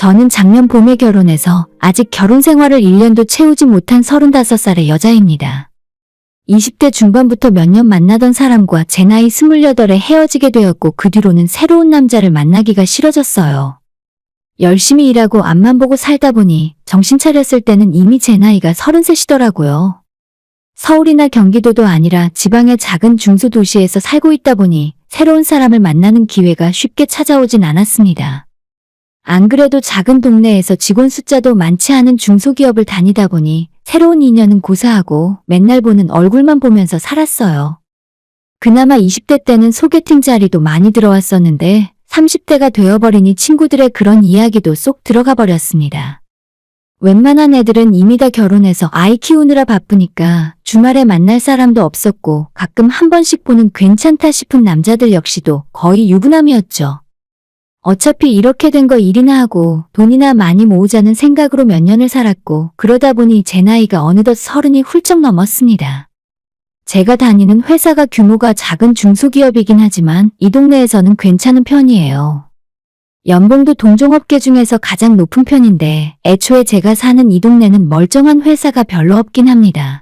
저는 작년 봄에 결혼해서 아직 결혼 생활을 1년도 채우지 못한 35살의 여자입니다. 20대 중반부터 몇 년 만나던 사람과 제 나이 28에 헤어지게 되었고 그 뒤로는 새로운 남자를 만나기가 싫어졌어요. 열심히 일하고 앞만 보고 살다 보니 정신 차렸을 때는 이미 제 나이가 33이더라고요. 서울이나 경기도도 아니라 지방의 작은 중소도시에서 살고 있다 보니 새로운 사람을 만나는 기회가 쉽게 찾아오진 않았습니다. 안 그래도 작은 동네에서 직원 숫자도 많지 않은 중소기업을 다니다 보니 새로운 인연은 고사하고 맨날 보는 얼굴만 보면서 살았어요. 그나마 20대 때는 소개팅 자리도 많이 들어왔었는데 30대가 되어버리니 친구들의 그런 이야기도 쏙 들어가 버렸습니다. 웬만한 애들은 이미 다 결혼해서 아이 키우느라 바쁘니까 주말에 만날 사람도 없었고 가끔 한 번씩 보는 괜찮다 싶은 남자들 역시도 거의 유부남이었죠. 어차피 이렇게 된 거 일이나 하고 돈이나 많이 모으자는 생각으로 몇 년을 살았고 그러다 보니 제 나이가 어느덧 30이 훌쩍 넘었습니다. 제가 다니는 회사가 규모가 작은 중소기업이긴 하지만 이 동네에서는 괜찮은 편이에요. 연봉도 동종업계 중에서 가장 높은 편인데 애초에 제가 사는 이 동네는 멀쩡한 회사가 별로 없긴 합니다.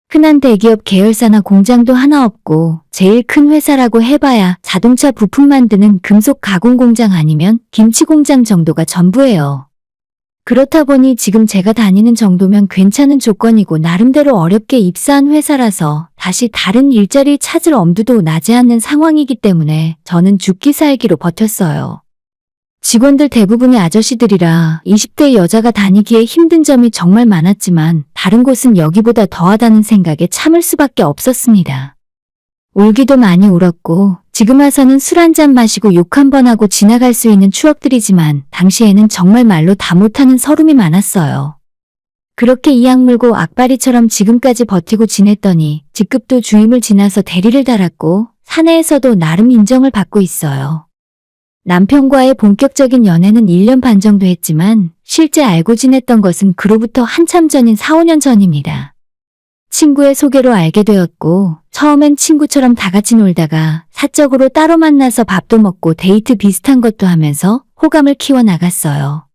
흔한 대기업 계열사나 공장도 하나 없고 제일 큰 회사라고 해봐야 자동차 부품 만드는 금속 가공 공장 아니면 김치 공장 정도가 전부예요. 그렇다 보니 지금 제가 다니는 정도면 괜찮은 조건이고 나름대로 어렵게 입사한 회사라서 다시 다른 일자리 찾을 엄두도 나지 않는 상황이기 때문에 저는 죽기 살기로 버텼어요. 직원들 대부분이 아저씨들이라 20대 여자가 다니기에 힘든 점이 정말 많았지만 다른 곳은 여기보다 더하다는 생각에 참을 수밖에 없었습니다. 울기도 많이 울었고 지금 와서는 술 한잔 마시고 욕 한번 하고 지나갈 수 있는 추억들이지만 당시에는 정말 말로 다 못하는 서름이 많았어요. 그렇게 이악 물고 악바리처럼 지금까지 버티고 지냈더니 직급도 주임을 지나서 대리를 달았고 사내에서도 나름 인정을 받고 있어요. 남편과의 본격적인 연애는 1년 반 정도 했지만 실제 알고 지냈던 것은 그로부터 한참 전인 4, 5년 전입니다. 친구의 소개로 알게 되었고 처음엔 친구처럼 다 같이 놀다가 사적으로 따로 만나서 밥도 먹고 데이트 비슷한 것도 하면서 호감을 키워나갔어요.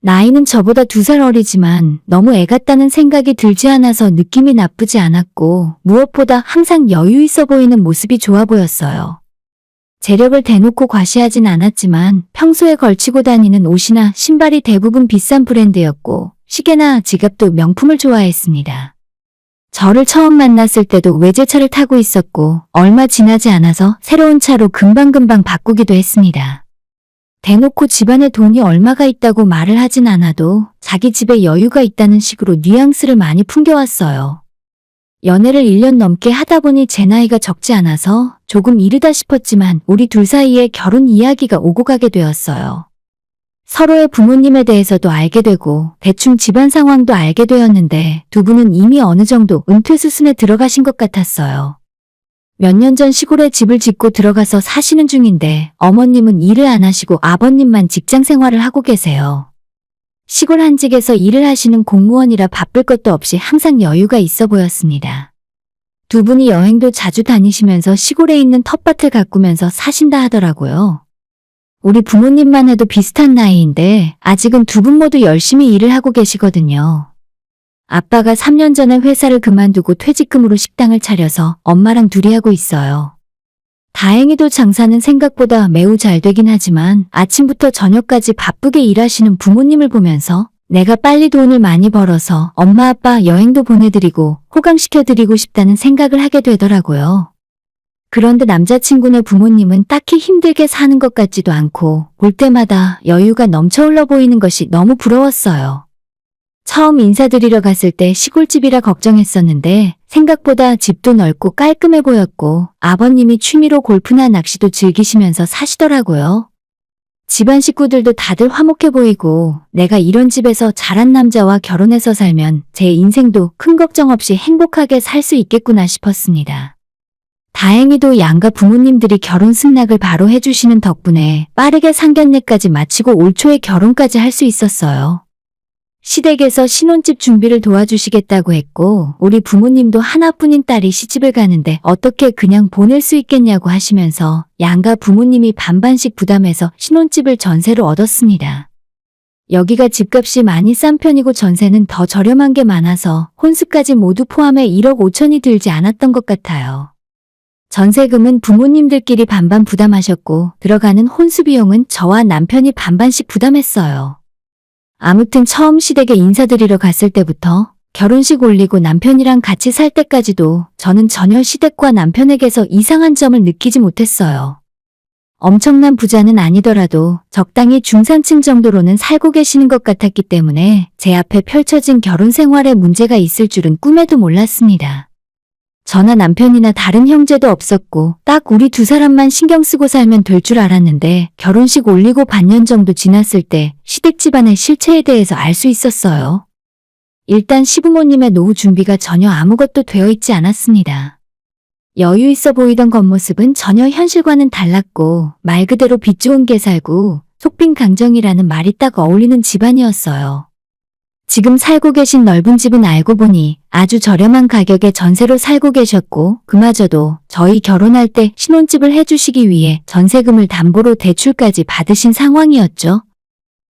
나이는 저보다 2살 어리지만 너무 애 같다는 생각이 들지 않아서 느낌이 나쁘지 않았고 무엇보다 항상 여유 있어 보이는 모습이 좋아 보였어요. 재력을 대놓고 과시하진 않았지만 평소에 걸치고 다니는 옷이나 신발이 대부분 비싼 브랜드였고 시계나 지갑도 명품을 좋아했습니다. 저를 처음 만났을 때도 외제차를 타고 있었고 얼마 지나지 않아서 새로운 차로 금방금방 바꾸기도 했습니다. 대놓고 집안에 돈이 얼마가 있다고 말을 하진 않아도 자기 집에 여유가 있다는 식으로 뉘앙스를 많이 풍겨왔어요. 연애를 1년 넘게 하다 보니 제 나이가 적지 않아서 조금 이르다 싶었지만 우리 둘 사이에 결혼 이야기가 오고 가게 되었어요. 서로의 부모님에 대해서도 알게 되고 대충 집안 상황도 알게 되었는데 두 분은 이미 어느 정도 은퇴 수순에 들어가신 것 같았어요. 몇 년 전 시골에 집을 짓고 들어가서 사시는 중인데 어머님은 일을 안 하시고 아버님만 직장 생활을 하고 계세요. 시골 한직에서 일을 하시는 공무원이라 바쁠 것도 없이 항상 여유가 있어 보였습니다. 두 분이 여행도 자주 다니시면서 시골에 있는 텃밭을 가꾸면서 사신다 하더라고요. 우리 부모님만 해도 비슷한 나이인데 아직은 두 분 모두 열심히 일을 하고 계시거든요. 아빠가 3년 전에 회사를 그만두고 퇴직금으로 식당을 차려서 엄마랑 둘이 하고 있어요. 다행히도 장사는 생각보다 매우 잘 되긴 하지만 아침부터 저녁까지 바쁘게 일하시는 부모님을 보면서 내가 빨리 돈을 많이 벌어서 엄마 아빠 여행도 보내드리고 호강시켜드리고 싶다는 생각을 하게 되더라고요. 그런데 남자친구네 부모님은 딱히 힘들게 사는 것 같지도 않고 볼 때마다 여유가 넘쳐 흘러 보이는 것이 너무 부러웠어요. 처음 인사드리러 갔을 때 시골집이라 걱정했었는데 생각보다 집도 넓고 깔끔해 보였고 아버님이 취미로 골프나 낚시도 즐기시면서 사시더라고요. 집안 식구들도 다들 화목해 보이고 내가 이런 집에서 자란 남자와 결혼해서 살면 제 인생도 큰 걱정 없이 행복하게 살 수 있겠구나 싶었습니다. 다행히도 양가 부모님들이 결혼 승낙을 바로 해주시는 덕분에 빠르게 상견례까지 마치고 올 초에 결혼까지 할 수 있었어요. 시댁에서 신혼집 준비를 도와주시겠다고 했고 우리 부모님도 하나뿐인 딸이 시집을 가는데 어떻게 그냥 보낼 수 있겠냐고 하시면서 양가 부모님이 반반씩 부담해서 신혼집을 전세로 얻었습니다. 여기가 집값이 많이 싼 편이고 전세는 더 저렴한 게 많아서 혼수까지 모두 포함해 1억 5천이 들지 않았던 것 같아요. 전세금은 부모님들끼리 반반 부담하셨고 들어가는 혼수 비용은 저와 남편이 반반씩 부담했어요. 아무튼 처음 시댁에 인사드리러 갔을 때부터 결혼식 올리고 남편이랑 같이 살 때까지도 저는 전혀 시댁과 남편에게서 이상한 점을 느끼지 못했어요. 엄청난 부자는 아니더라도 적당히 중산층 정도로는 살고 계시는 것 같았기 때문에 제 앞에 펼쳐진 결혼 생활에 문제가 있을 줄은 꿈에도 몰랐습니다. 저나 남편이나 다른 형제도 없었고 딱 우리 두 사람만 신경 쓰고 살면 될 줄 알았는데 결혼식 올리고 반년 정도 지났을 때 시댁 집안의 실체에 대해서 알 수 있었어요. 일단 시부모님의 노후 준비가 전혀 아무것도 되어 있지 않았습니다. 여유 있어 보이던 겉모습은 전혀 현실과는 달랐고 말 그대로 빚 좋은 게 살고 속빈강정이라는 말이 딱 어울리는 집안이었어요. 지금 살고 계신 넓은 집은 알고 보니 아주 저렴한 가격에 전세로 살고 계셨고 그마저도 저희 결혼할 때 신혼집을 해주시기 위해 전세금을 담보로 대출까지 받으신 상황이었죠.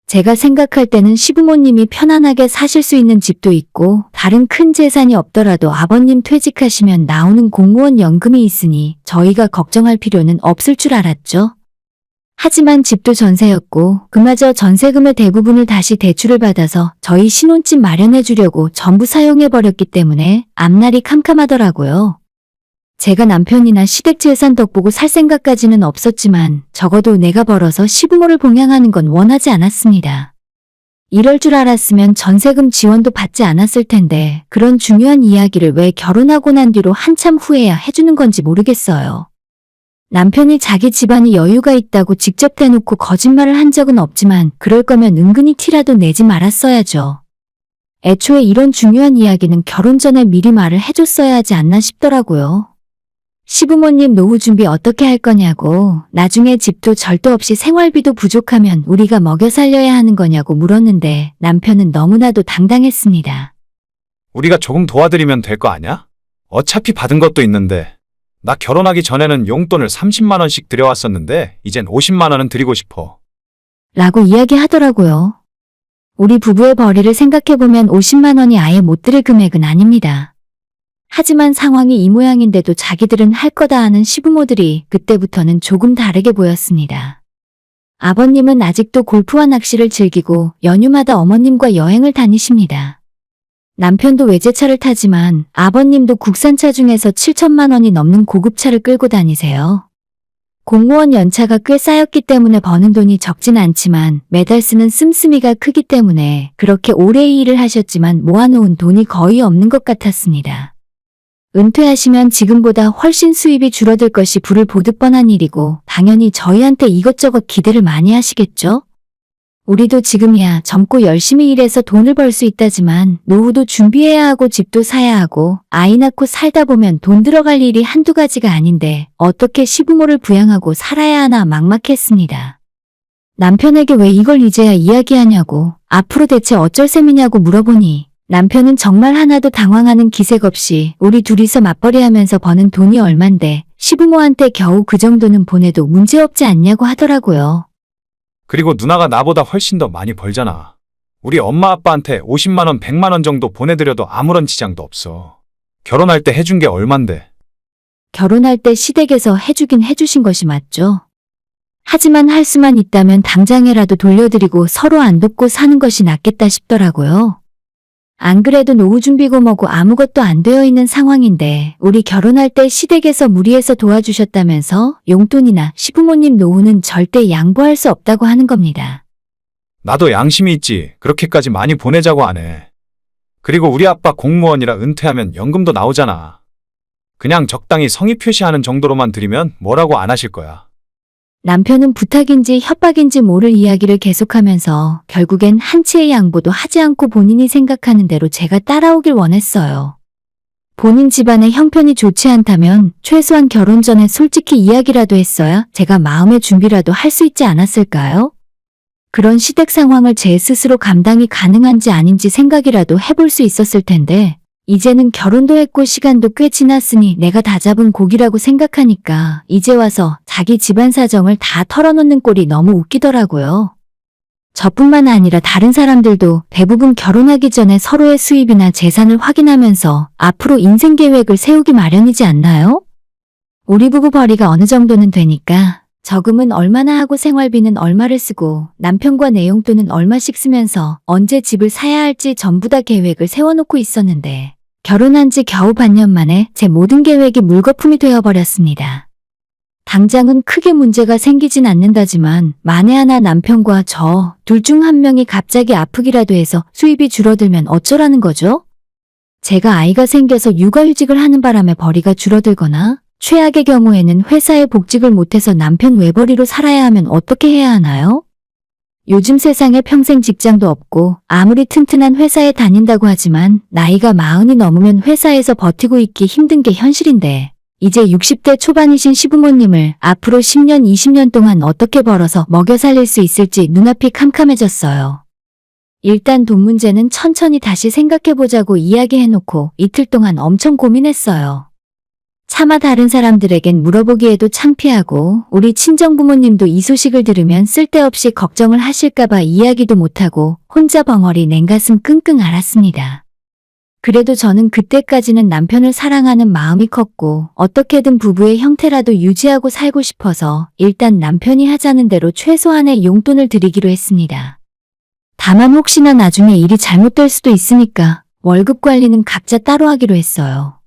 제가 생각할 때는 시부모님이 편안하게 사실 수 있는 집도 있고 다른 큰 재산이 없더라도 아버님 퇴직하시면 나오는 공무원 연금이 있으니 저희가 걱정할 필요는 없을 줄 알았죠. 하지만 집도 전세였고 그마저 전세금의 대부분을 다시 대출을 받아서 저희 신혼집 마련해 주려고 전부 사용해버렸기 때문에 앞날이 캄캄하더라고요. 제가 남편이나 시댁 재산 덕보고 살 생각까지는 없었지만 적어도 내가 벌어서 시부모를 봉양하는 건 원하지 않았습니다. 이럴 줄 알았으면 전세금 지원도 받지 않았을 텐데 그런 중요한 이야기를 왜 결혼하고 난 뒤로 한참 후에야 해주는 건지 모르겠어요. 남편이 자기 집안이 여유가 있다고 직접 대놓고 거짓말을 한 적은 없지만 그럴 거면 은근히 티라도 내지 말았어야죠. 애초에 이런 중요한 이야기는 결혼 전에 미리 말을 해줬어야 하지 않나 싶더라고요. 시부모님 노후 준비 어떻게 할 거냐고 나중에 집도 절도 없이 생활비도 부족하면 우리가 먹여 살려야 하는 거냐고 물었는데 남편은 너무나도 당당했습니다. 우리가 조금 도와드리면 될 거 아냐? 어차피 받은 것도 있는데. 나 결혼하기 전에는 용돈을 30만 원씩 드려왔었는데 이젠 50만 원은 드리고 싶어. 라고 이야기하더라고요. 우리 부부의 벌이를 생각해보면 50만 원이 아예 못 드릴 금액은 아닙니다. 하지만 상황이 이 모양인데도 자기들은 할 거다 하는 시부모들이 그때부터는 조금 다르게 보였습니다. 아버님은 아직도 골프와 낚시를 즐기고 연휴마다 어머님과 여행을 다니십니다. 남편도 외제차를 타지만 아버님도 국산차 중에서 7천만 원이 넘는 고급차를 끌고 다니세요. 공무원 연차가 꽤 쌓였기 때문에 버는 돈이 적진 않지만 매달 쓰는 씀씀이가 크기 때문에 그렇게 오래 일을 하셨지만 모아놓은 돈이 거의 없는 것 같았습니다. 은퇴하시면 지금보다 훨씬 수입이 줄어들 것이 불을 보듯 뻔한 일이고 당연히 저희한테 이것저것 기대를 많이 하시겠죠? 우리도 지금이야 젊고 열심히 일해서 돈을 벌 수 있다지만 노후도 준비해야 하고 집도 사야 하고 아이 낳고 살다 보면 돈 들어갈 일이 한두 가지가 아닌데 어떻게 시부모를 부양하고 살아야 하나 막막했습니다. 남편에게 왜 이걸 이제야 이야기하냐고 앞으로 대체 어쩔 셈이냐고 물어보니 남편은 정말 하나도 당황하는 기색 없이 우리 둘이서 맞벌이하면서 버는 돈이 얼만데 시부모한테 겨우 그 정도는 보내도 문제없지 않냐고 하더라고요. 그리고 누나가 나보다 훨씬 더 많이 벌잖아. 우리 엄마 아빠한테 50만 원, 100만 원 정도 보내드려도 아무런 지장도 없어. 결혼할 때 해준 게 얼만데. 결혼할 때 시댁에서 해주긴 해주신 것이 맞죠. 하지만 할 수만 있다면 당장에라도 돌려드리고 서로 안 돕고 사는 것이 낫겠다 싶더라고요. 안 그래도 노후 준비고 뭐고 아무것도 안 되어 있는 상황인데 우리 결혼할 때 시댁에서 무리해서 도와주셨다면서 용돈이나 시부모님 노후는 절대 양보할 수 없다고 하는 겁니다. 나도 양심이 있지. 그렇게까지 많이 보내자고 안 해. 그리고 우리 아빠 공무원이라 은퇴하면 연금도 나오잖아. 그냥 적당히 성의 표시하는 정도로만 드리면 뭐라고 안 하실 거야. 남편은 부탁인지 협박인지 모를 이야기를 계속하면서 결국엔 한치의 양보도 하지 않고 본인이 생각하는 대로 제가 따라오길 원했어요. 본인 집안의 형편이 좋지 않다면 최소한 결혼 전에 솔직히 이야기라도 했어야 제가 마음의 준비라도 할 수 있지 않았을까요? 그런 시댁 상황을 제 스스로 감당이 가능한지 아닌지 생각이라도 해볼 수 있었을 텐데 이제는 결혼도 했고 시간도 꽤 지났으니 내가 다 잡은 고기라고 생각하니까 이제 와서 자기 집안 사정을 다 털어놓는 꼴이 너무 웃기더라고요. 저뿐만 아니라 다른 사람들도 대부분 결혼하기 전에 서로의 수입이나 재산을 확인하면서 앞으로 인생 계획을 세우기 마련이지 않나요? 우리 부부 벌이가 어느 정도는 되니까 저금은 얼마나 하고 생활비는 얼마를 쓰고 남편과 내 용돈은 얼마씩 쓰면서 언제 집을 사야 할지 전부 다 계획을 세워놓고 있었는데 결혼한 지 겨우 반년 만에 제 모든 계획이 물거품이 되어버렸습니다. 당장은 크게 문제가 생기진 않는다지만 만에 하나 남편과 저 둘 중 한 명이 갑자기 아프기라도 해서 수입이 줄어들면 어쩌라는 거죠? 제가 아이가 생겨서 육아휴직을 하는 바람에 벌이가 줄어들거나 최악의 경우에는 회사에 복직을 못해서 남편 외벌이로 살아야 하면 어떻게 해야 하나요? 요즘 세상에 평생 직장도 없고 아무리 튼튼한 회사에 다닌다고 하지만 나이가 40이 넘으면 회사에서 버티고 있기 힘든 게 현실인데 이제 60대 초반이신 시부모님을 앞으로 10년, 20년 동안 어떻게 벌어서 먹여 살릴 수 있을지 눈앞이 캄캄해졌어요. 일단 돈 문제는 천천히 다시 생각해보자고 이야기해놓고 이틀 동안 엄청 고민했어요. 차마 다른 사람들에겐 물어보기에도 창피하고 우리 친정부모님도 이 소식을 들으면 쓸데없이 걱정을 하실까봐 이야기도 못하고 혼자 벙어리 냉가슴 끙끙 앓았습니다. 그래도 저는 그때까지는 남편을 사랑하는 마음이 컸고 어떻게든 부부의 형태라도 유지하고 살고 싶어서 일단 남편이 하자는 대로 최소한의 용돈을 드리기로 했습니다. 다만 혹시나 나중에 일이 잘못될 수도 있으니까 월급 관리는 각자 따로 하기로 했어요.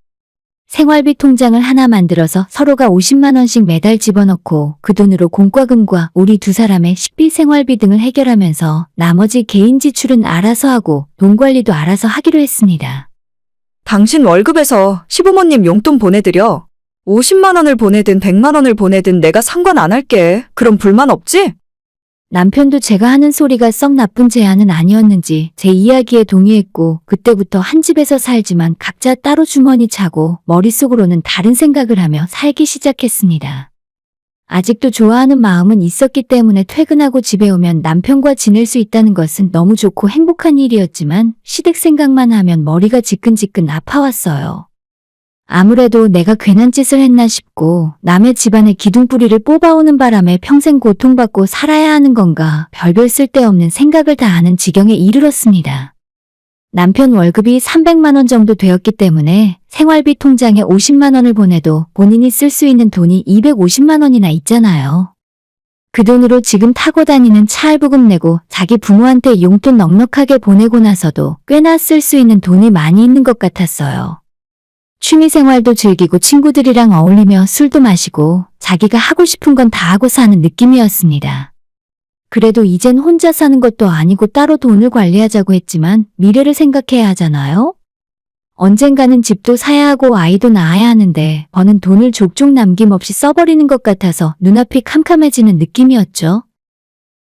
생활비 통장을 하나 만들어서 서로가 50만 원씩 매달 집어넣고 그 돈으로 공과금과 우리 두 사람의 식비 생활비 등을 해결하면서 나머지 개인 지출은 알아서 하고 돈 관리도 알아서 하기로 했습니다. 당신 월급에서 시부모님 용돈 보내드려. 50만 원을 보내든 100만 원을 보내든 내가 상관 안 할게. 그럼 불만 없지? 남편도 제가 하는 소리가 썩 나쁜 제안은 아니었는지 제 이야기에 동의했고 그때부터 한 집에서 살지만 각자 따로 주머니 차고 머릿속으로는 다른 생각을 하며 살기 시작했습니다. 아직도 좋아하는 마음은 있었기 때문에 퇴근하고 집에 오면 남편과 지낼 수 있다는 것은 너무 좋고 행복한 일이었지만 시댁 생각만 하면 머리가 지끈지끈 아파왔어요. 아무래도 내가 괜한 짓을 했나 싶고 남의 집안의 기둥뿌리를 뽑아오는 바람에 평생 고통받고 살아야 하는 건가 별별 쓸데없는 생각을 다 하는 지경에 이르렀습니다. 남편 월급이 300만 원 정도 되었기 때문에 생활비 통장에 50만 원을 보내도 본인이 쓸 수 있는 돈이 250만 원이나 있잖아요. 그 돈으로 지금 타고 다니는 차 할부금 내고 자기 부모한테 용돈 넉넉하게 보내고 나서도 꽤나 쓸 수 있는 돈이 많이 있는 것 같았어요. 취미생활도 즐기고 친구들이랑 어울리며 술도 마시고 자기가 하고 싶은 건 다 하고 사는 느낌이었습니다. 그래도 이젠 혼자 사는 것도 아니고 따로 돈을 관리하자고 했지만 미래를 생각해야 하잖아요? 언젠가는 집도 사야 하고 아이도 낳아야 하는데 버는 돈을 족족 남김없이 써버리는 것 같아서 눈앞이 캄캄해지는 느낌이었죠.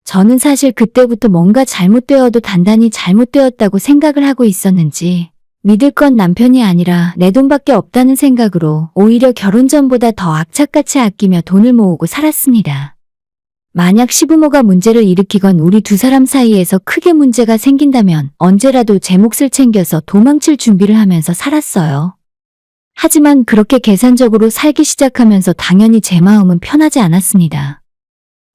저는 사실 그때부터 뭔가 잘못되어도 단단히 잘못되었다고 생각을 하고 있었는지 믿을 건 남편이 아니라 내 돈밖에 없다는 생각으로 오히려 결혼 전보다 더 악착같이 아끼며 돈을 모으고 살았습니다. 만약 시부모가 문제를 일으키건 우리 두 사람 사이에서 크게 문제가 생긴다면 언제라도 제 몫을 챙겨서 도망칠 준비를 하면서 살았어요. 하지만 그렇게 계산적으로 살기 시작하면서 당연히 제 마음은 편하지 않았습니다.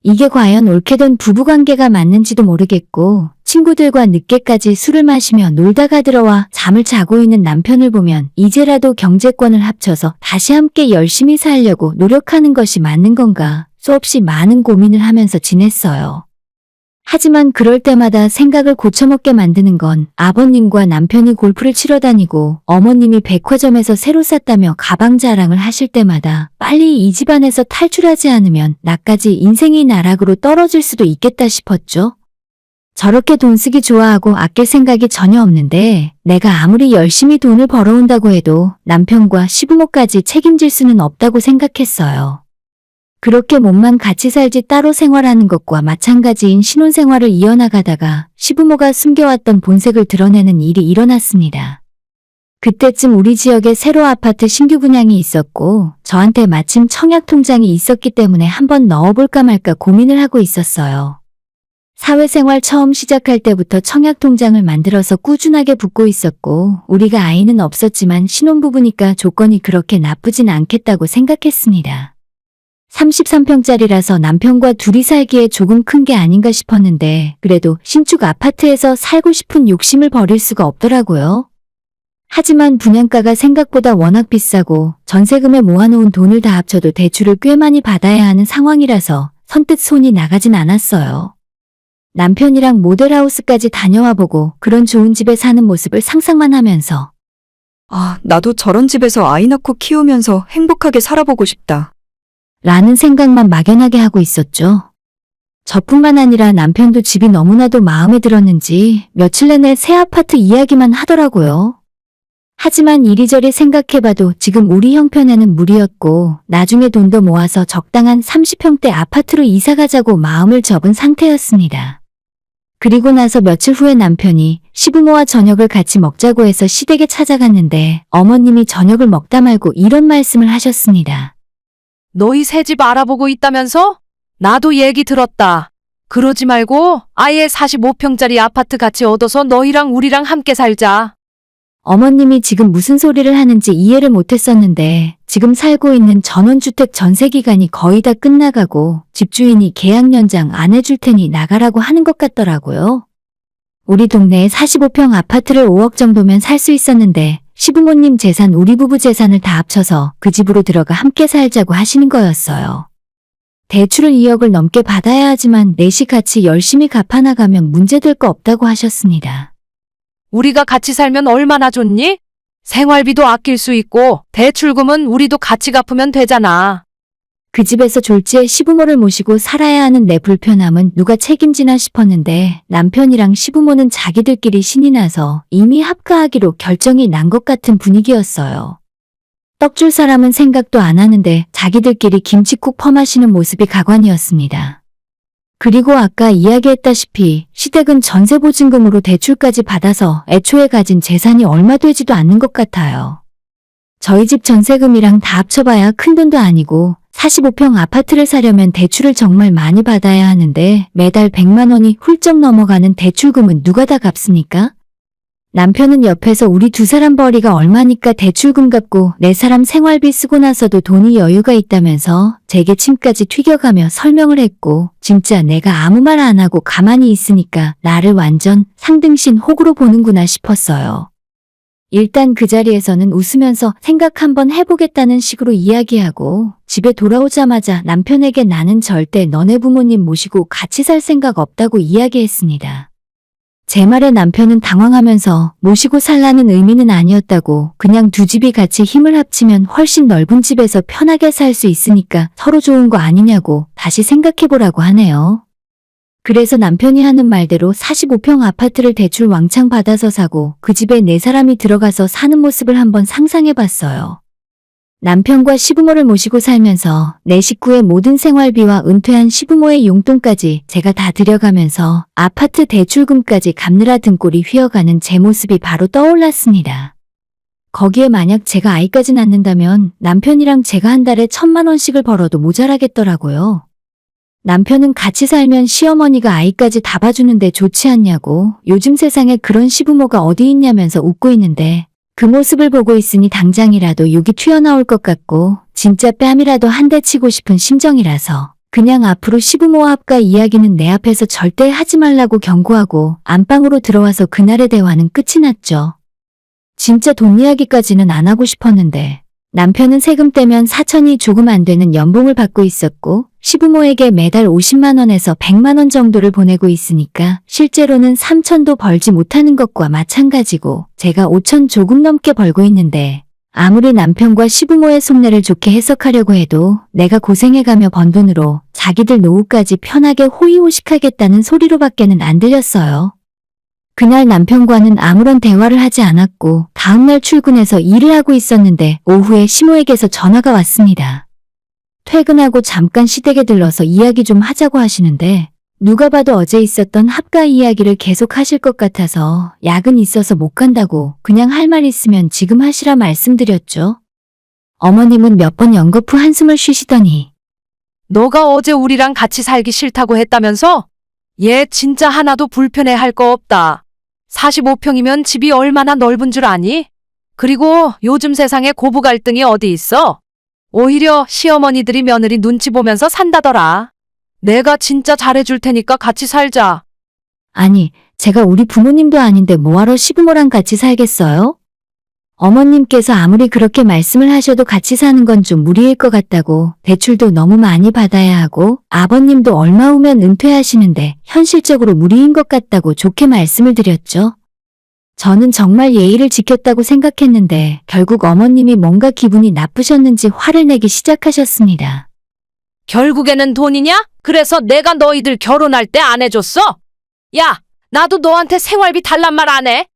이게 과연 옳게된 부부관계가 맞는지도 모르겠고 친구들과 늦게까지 술을 마시며 놀다가 들어와 잠을 자고 있는 남편을 보면 이제라도 경제권을 합쳐서 다시 함께 열심히 살려고 노력하는 것이 맞는 건가 수없이 많은 고민을 하면서 지냈어요. 하지만 그럴 때마다 생각을 고쳐먹게 만드는 건 아버님과 남편이 골프를 치러 다니고 어머님이 백화점에서 새로 샀다며 가방 자랑을 하실 때마다 빨리 이 집안에서 탈출하지 않으면 나까지 인생이 나락으로 떨어질 수도 있겠다 싶었죠. 저렇게 돈 쓰기 좋아하고 아낄 생각이 전혀 없는데 내가 아무리 열심히 돈을 벌어온다고 해도 남편과 시부모까지 책임질 수는 없다고 생각했어요. 그렇게 몸만 같이 살지 따로 생활하는 것과 마찬가지인 신혼생활을 이어나가다가 시부모가 숨겨왔던 본색을 드러내는 일이 일어났습니다. 그때쯤 우리 지역에 새로 아파트 신규 분양이 있었고 저한테 마침 청약 통장이 있었기 때문에 한번 넣어볼까 말까 고민을 하고 있었어요. 사회생활 처음 시작할 때부터 청약 통장을 만들어서 꾸준하게 붓고 있었고 우리가 아이는 없었지만 신혼부부니까 조건이 그렇게 나쁘진 않겠다고 생각했습니다. 33평짜리라서 남편과 둘이 살기에 조금 큰 게 아닌가 싶었는데 그래도 신축 아파트에서 살고 싶은 욕심을 버릴 수가 없더라고요. 하지만 분양가가 생각보다 워낙 비싸고 전세금에 모아놓은 돈을 다 합쳐도 대출을 꽤 많이 받아야 하는 상황이라서 선뜻 손이 나가진 않았어요. 남편이랑 모델하우스까지 다녀와 보고 그런 좋은 집에 사는 모습을 상상만 하면서 나도 저런 집에서 아이 낳고 키우면서 행복하게 살아보고 싶다. 라는 생각만 막연하게 하고 있었죠. 저뿐만 아니라 남편도 집이 너무나도 마음에 들었는지 며칠 내내 새 아파트 이야기만 하더라고요. 하지만 이리저리 생각해봐도 지금 우리 형편에는 무리였고 나중에 돈 더 모아서 적당한 30평대 아파트로 이사가자고 마음을 접은 상태였습니다. 그리고 나서 며칠 후에 남편이 시부모와 저녁을 같이 먹자고 해서 시댁에 찾아갔는데 어머님이 저녁을 먹다 말고 이런 말씀을 하셨습니다. 너희 새 집 알아보고 있다면서? 나도 얘기 들었다. 그러지 말고 아예 45평짜리 아파트 같이 얻어서 너희랑 우리랑 함께 살자. 어머님이 지금 무슨 소리를 하는지 이해를 못했었는데 지금 살고 있는 전원주택 전세 기간이 거의 다 끝나가고 집주인이 계약 연장 안 해줄 테니 나가라고 하는 것 같더라고요. 우리 동네에 45평 아파트를 5억 정도면 살 수 있었는데 시부모님 재산, 우리 부부 재산을 다 합쳐서 그 집으로 들어가 함께 살자고 하시는 거였어요. 대출을 2억을 넘게 받아야 하지만 넷이 같이 열심히 갚아나가면 문제될 거 없다고 하셨습니다. 우리가 같이 살면 얼마나 좋니? 생활비도 아낄 수 있고 대출금은 우리도 같이 갚으면 되잖아. 그 집에서 졸지에 시부모를 모시고 살아야 하는 내 불편함은 누가 책임지나 싶었는데 남편이랑 시부모는 자기들끼리 신이 나서 이미 합가하기로 결정이 난 것 같은 분위기였어요. 떡줄 사람은 생각도 안 하는데 자기들끼리 김치국 퍼마시는 모습이 가관이었습니다. 그리고 아까 이야기했다시피 시댁은 전세보증금으로 대출까지 받아서 애초에 가진 재산이 얼마 되지도 않는 것 같아요. 저희 집 전세금이랑 다 합쳐봐야 큰돈도 아니고 45평 아파트를 사려면 대출을 정말 많이 받아야 하는데 매달 100만 원이 훌쩍 넘어가는 대출금은 누가 다 갚습니까? 남편은 옆에서 우리 두 사람 벌이가 얼마니까 대출금 갚고 네 사람 생활비 쓰고 나서도 돈이 여유가 있다면서 제게 침까지 튀겨가며 설명을 했고 진짜 내가 아무 말 안 하고 가만히 있으니까 나를 완전 상등신 호구로 보는구나 싶었어요. 일단 그 자리에서는 웃으면서 생각 한번 해보겠다는 식으로 이야기하고 집에 돌아오자마자 남편에게 나는 절대 너네 부모님 모시고 같이 살 생각 없다고 이야기했습니다. 제 말에 남편은 당황하면서 모시고 살라는 의미는 아니었다고 그냥 두 집이 같이 힘을 합치면 훨씬 넓은 집에서 편하게 살 수 있으니까 서로 좋은 거 아니냐고 다시 생각해보라고 하네요. 그래서 남편이 하는 말대로 45평 아파트를 대출 왕창 받아서 사고 그 집에 네 사람이 들어가서 사는 모습을 한번 상상해봤어요. 남편과 시부모를 모시고 살면서 내 식구의 모든 생활비와 은퇴한 시부모의 용돈까지 제가 다 들여가면서 아파트 대출금까지 갚느라 등골이 휘어가는 제 모습이 바로 떠올랐습니다. 거기에 만약 제가 아이까지 낳는다면 남편이랑 제가 한 달에 1,000만 원씩을 벌어도 모자라겠더라고요. 남편은 같이 살면 시어머니가 아이까지 다 봐주는데 좋지 않냐고 요즘 세상에 그런 시부모가 어디 있냐면서 웃고 있는데 그 모습을 보고 있으니 당장이라도 욕이 튀어나올 것 같고 진짜 뺨이라도 한 대 치고 싶은 심정이라서 그냥 앞으로 시부모와 합가 이야기는 내 앞에서 절대 하지 말라고 경고하고 안방으로 들어와서 그날의 대화는 끝이 났죠. 진짜 돈 이야기까지는 안 하고 싶었는데 남편은 세금 떼면 4천이 조금 안 되는 연봉을 받고 있었고 시부모에게 매달 50만 원에서 100만 원 정도를 보내고 있으니까 실제로는 3천도 벌지 못하는 것과 마찬가지고 제가 5천 조금 넘게 벌고 있는데 아무리 남편과 시부모의 속내를 좋게 해석하려고 해도 내가 고생해가며 번 돈으로 자기들 노후까지 편하게 호의호식하겠다는 소리로밖에는 안 들렸어요. 그날 남편과는 아무런 대화를 하지 않았고 다음날 출근해서 일을 하고 있었는데 오후에 시모에게서 전화가 왔습니다. 퇴근하고 잠깐 시댁에 들러서 이야기 좀 하자고 하시는데 누가 봐도 어제 있었던 합가 이야기를 계속 하실 것 같아서 야근 있어서 못 간다고 그냥 할 말 있으면 지금 하시라 말씀드렸죠. 어머님은 몇 번 연거푸 한숨을 쉬시더니 너가 어제 우리랑 같이 살기 싫다고 했다면서? 얘 진짜 하나도 불편해할 거 없다. 45평이면 집이 얼마나 넓은 줄 아니? 그리고 요즘 세상에 고부 갈등이 어디 있어? 오히려 시어머니들이 며느리 눈치 보면서 산다더라. 내가 진짜 잘해줄 테니까 같이 살자. 아니, 제가 우리 부모님도 아닌데 뭐하러 시부모랑 같이 살겠어요? 어머님께서 아무리 그렇게 말씀을 하셔도 같이 사는 건 좀 무리일 것 같다고 대출도 너무 많이 받아야 하고 아버님도 얼마 후면 은퇴하시는데 현실적으로 무리인 것 같다고 좋게 말씀을 드렸죠. 저는 정말 예의를 지켰다고 생각했는데 결국 어머님이 뭔가 기분이 나쁘셨는지 화를 내기 시작하셨습니다. 결국에는 돈이냐? 그래서 내가 너희들 결혼할 때 안 해줬어? 야, 나도 너한테 생활비 달란 말 안 해.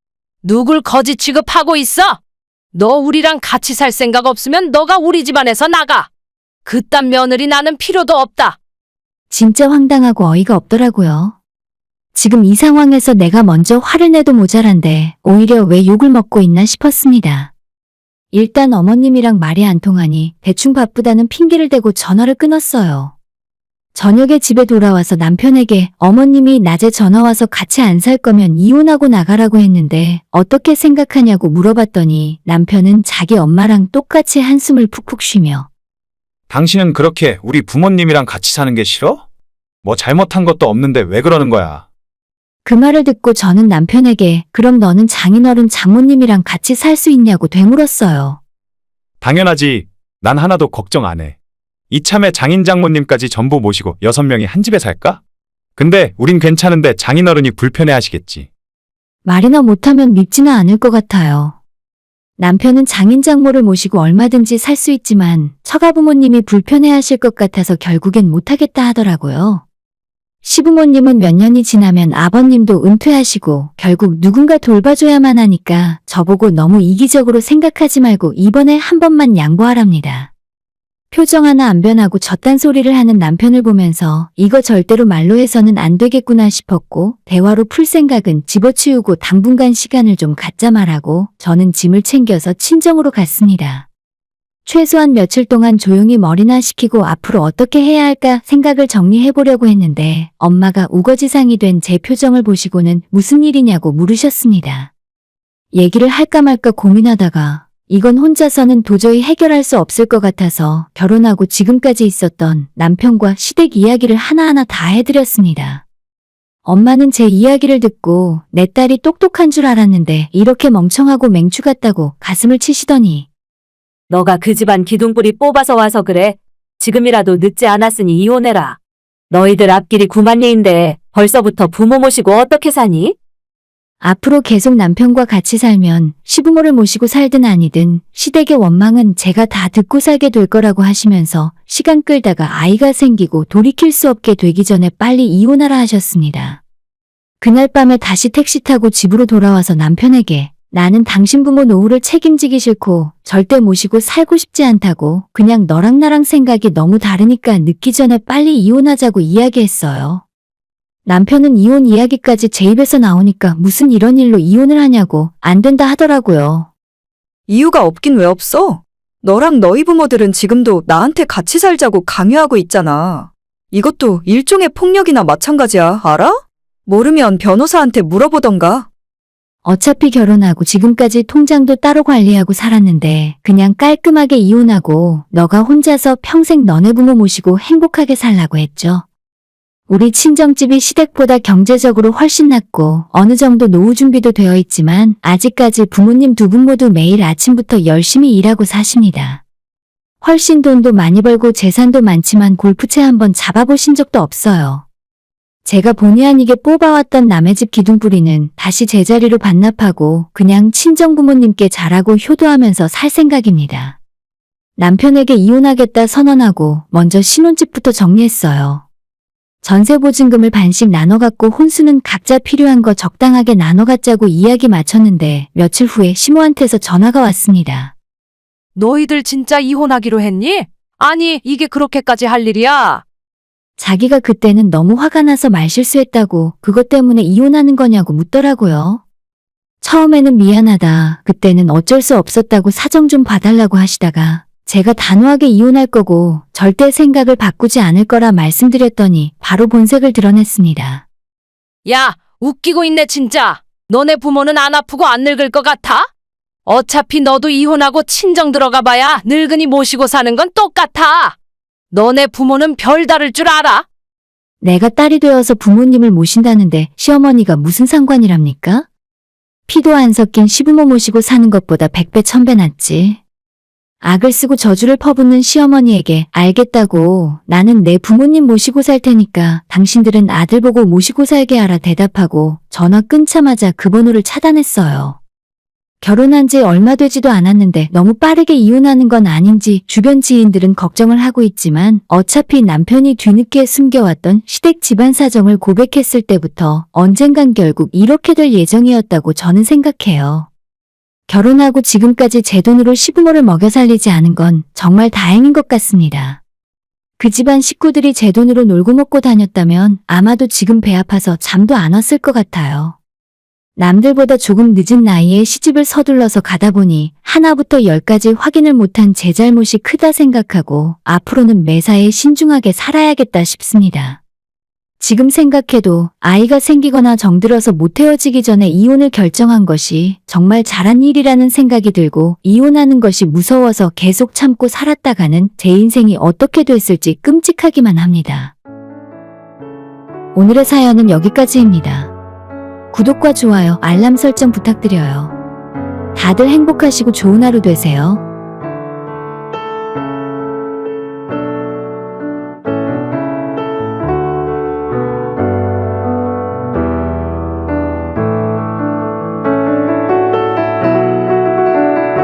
누굴 거지 취급하고 있어? 너 우리랑 같이 살 생각 없으면 너가 우리 집안에서 나가. 그딴 며느리 나는 필요도 없다. 진짜 황당하고 어이가 없더라고요. 지금 이 상황에서 내가 먼저 화를 내도 모자란데 오히려 왜 욕을 먹고 있나 싶었습니다. 일단 어머님이랑 말이 안 통하니 대충 바쁘다는 핑계를 대고 전화를 끊었어요. 저녁에 집에 돌아와서 남편에게 어머님이 낮에 전화 와서 같이 안 살 거면 이혼하고 나가라고 했는데 어떻게 생각하냐고 물어봤더니 남편은 자기 엄마랑 똑같이 한숨을 푹푹 쉬며 당신은 그렇게 우리 부모님이랑 같이 사는 게 싫어? 뭐 잘못한 것도 없는데 왜 그러는 거야? 그 말을 듣고 저는 남편에게 그럼 너는 장인어른 장모님이랑 같이 살 수 있냐고 되물었어요. 당연하지. 난 하나도 걱정 안 해. 이참에 장인 장모님까지 전부 모시고 6명이 한 집에 살까? 근데 우린 괜찮은데 장인어른이 불편해 하시겠지. 말이나 못하면 믿지는 않을 것 같아요. 남편은 장인 장모를 모시고 얼마든지 살 수 있지만 처가부모님이 불편해 하실 것 같아서 결국엔 못하겠다 하더라고요. 시부모님은 몇 년이 지나면 아버님도 은퇴하시고 결국 누군가 돌봐줘야만 하니까 저보고 너무 이기적으로 생각하지 말고 이번에 한 번만 양보하랍니다. 표정 하나 안 변하고 저딴 소리를 하는 남편을 보면서 이거 절대로 말로 해서는 안 되겠구나 싶었고 대화로 풀 생각은 집어치우고 당분간 시간을 좀 갖자 말하고 저는 짐을 챙겨서 친정으로 갔습니다. 최소한 며칠 동안 조용히 머리나 식히고 앞으로 어떻게 해야 할까 생각을 정리해보려고 했는데 엄마가 우거지상이 된 제 표정을 보시고는 무슨 일이냐고 물으셨습니다. 얘기를 할까 말까 고민하다가 이건 혼자서는 도저히 해결할 수 없을 것 같아서 결혼하고 지금까지 있었던 남편과 시댁 이야기를 하나하나 다 해드렸습니다. 엄마는 제 이야기를 듣고 내 딸이 똑똑한 줄 알았는데 이렇게 멍청하고 맹추 같다고 가슴을 치시더니 너가 그 집안 기둥뿌리 뽑아서 와서 그래. 지금이라도 늦지 않았으니 이혼해라. 너희들 앞길이 구만리인데 벌써부터 부모 모시고 어떻게 사니? 앞으로 계속 남편과 같이 살면 시부모를 모시고 살든 아니든 시댁의 원망은 제가 다 듣고 살게 될 거라고 하시면서 시간 끌다가 아이가 생기고 돌이킬 수 없게 되기 전에 빨리 이혼하라 하셨습니다. 그날 밤에 다시 택시 타고 집으로 돌아와서 남편에게 나는 당신 부모 노후를 책임지기 싫고 절대 모시고 살고 싶지 않다고 그냥 너랑 나랑 생각이 너무 다르니까 늦기 전에 빨리 이혼하자고 이야기했어요. 남편은 이혼 이야기까지 제 입에서 나오니까 무슨 이런 일로 이혼을 하냐고 안 된다 하더라고요. 이유가 없긴 왜 없어? 너랑 너희 부모들은 지금도 나한테 같이 살자고 강요하고 있잖아. 이것도 일종의 폭력이나 마찬가지야, 알아? 모르면 변호사한테 물어보던가. 어차피 결혼하고 지금까지 통장도 따로 관리하고 살았는데 그냥 깔끔하게 이혼하고 너가 혼자서 평생 너네 부모 모시고 행복하게 살라고 했죠. 우리 친정집이 시댁보다 경제적으로 훨씬 낫고 어느 정도 노후 준비도 되어 있지만 아직까지 부모님 두 분 모두 매일 아침부터 열심히 일하고 사십니다. 훨씬 돈도 많이 벌고 재산도 많지만 골프채 한번 잡아보신 적도 없어요. 제가 본의 아니게 뽑아왔던 남의 집 기둥뿌리는 다시 제자리로 반납하고 그냥 친정부모님께 잘하고 효도하면서 살 생각입니다. 남편에게 이혼하겠다 선언하고 먼저 신혼집부터 정리했어요. 전세보증금을 반씩 나눠갖고 혼수는 각자 필요한 거 적당하게 나눠갖자고 이야기 마쳤는데 며칠 후에 시모한테서 전화가 왔습니다. 너희들 진짜 이혼하기로 했니? 아니, 이게 그렇게까지 할 일이야? 자기가 그때는 너무 화가 나서 말실수했다고 그것 때문에 이혼하는 거냐고 묻더라고요. 처음에는 미안하다, 그때는 어쩔 수 없었다고 사정 좀 봐달라고 하시다가 제가 단호하게 이혼할 거고 절대 생각을 바꾸지 않을 거라 말씀드렸더니 바로 본색을 드러냈습니다. 야, 웃기고 있네 진짜. 너네 부모는 안 아프고 안 늙을 것 같아? 어차피 너도 이혼하고 친정 들어가 봐야 늙은이 모시고 사는 건 똑같아. 너네 부모는 별다를 줄 알아? 내가 딸이 되어서 부모님을 모신다는데 시어머니가 무슨 상관이랍니까? 피도 안 섞인 시부모 모시고 사는 것보다 100배 1000배 낫지. 악을 쓰고 저주를 퍼붓는 시어머니에게 알겠다고 나는 내 부모님 모시고 살 테니까 당신들은 아들 보고 모시고 살게 하라 대답하고 전화 끊자마자 그 번호를 차단했어요. 결혼한 지 얼마 되지도 않았는데 너무 빠르게 이혼하는 건 아닌지 주변 지인들은 걱정을 하고 있지만 어차피 남편이 뒤늦게 숨겨왔던 시댁 집안 사정을 고백했을 때부터 언젠간 결국 이렇게 될 예정이었다고 저는 생각해요. 결혼하고 지금까지 제 돈으로 시부모를 먹여 살리지 않은 건 정말 다행인 것 같습니다. 그 집안 식구들이 제 돈으로 놀고 먹고 다녔다면 아마도 지금 배 아파서 잠도 안 왔을 것 같아요. 남들보다 조금 늦은 나이에 시집을 서둘러서 가다 보니 하나부터 10까지 확인을 못한 제 잘못이 크다 생각하고 앞으로는 매사에 신중하게 살아야겠다 싶습니다. 지금 생각해도 아이가 생기거나 정들어서 못 헤어지기 전에 이혼을 결정한 것이 정말 잘한 일이라는 생각이 들고 이혼하는 것이 무서워서 계속 참고 살았다가는 제 인생이 어떻게 됐을지 끔찍하기만 합니다. 오늘의 사연은 여기까지입니다. 구독과 좋아요, 알람 설정 부탁드려요. 다들 행복하시고 좋은 하루 되세요.